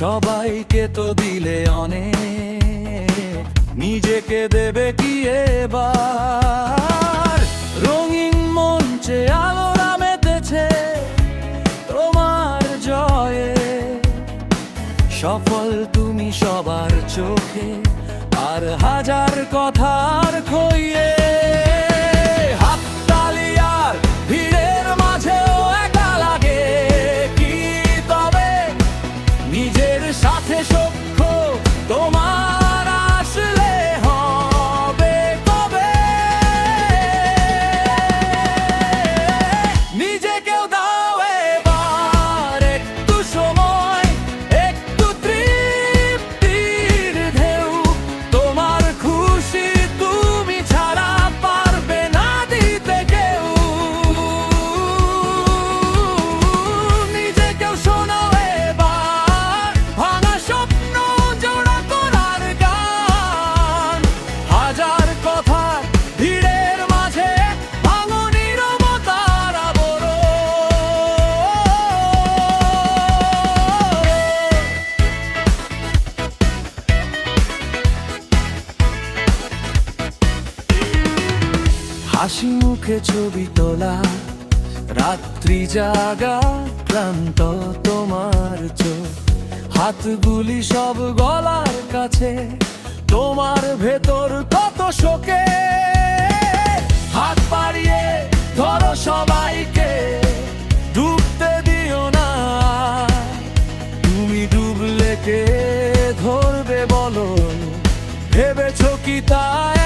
সবাইকে তো দিলে অনেক, নিজেকে দেবে কি এবার? রঙিন মঞ্চে আলোরা মেতেছে তোমার জয়ে, সফল তুমি সবার চোখে, আর হাজার কথার খইয়ে। হাততালি আর ভিড়ের মাঝেও একা লাগে কি তবে? নিজের সাথে সখ্য তোমার আসলে হবে কবে? নিজেকেও দাও এবার একটু সময়, একটু তৃপ্তির ঢেউ। তোমার খুশি তুমি ছাড়া পারবে না দিতে কেউ। নিজেকেও শোনাও এবার ভাঙা স্বপ্ন জোড়া করার গান। হাজার কথার ভিড়ের মাঝে ভাঙো নীরবতার আবরণ। হাসি মুখে ছবি তোলা, রাত্রি জাগা ক্লান্ত তোমার চোখ, হাতগুলি সব গলার কাছে, তোমার ভেতর কত শোকে। হাত বাড়িয়ে ধরো সবাইকে, ডুবতে দিও না। তুমি ডুবলে কে ধরবে বলো? ভেবেছো কি তাই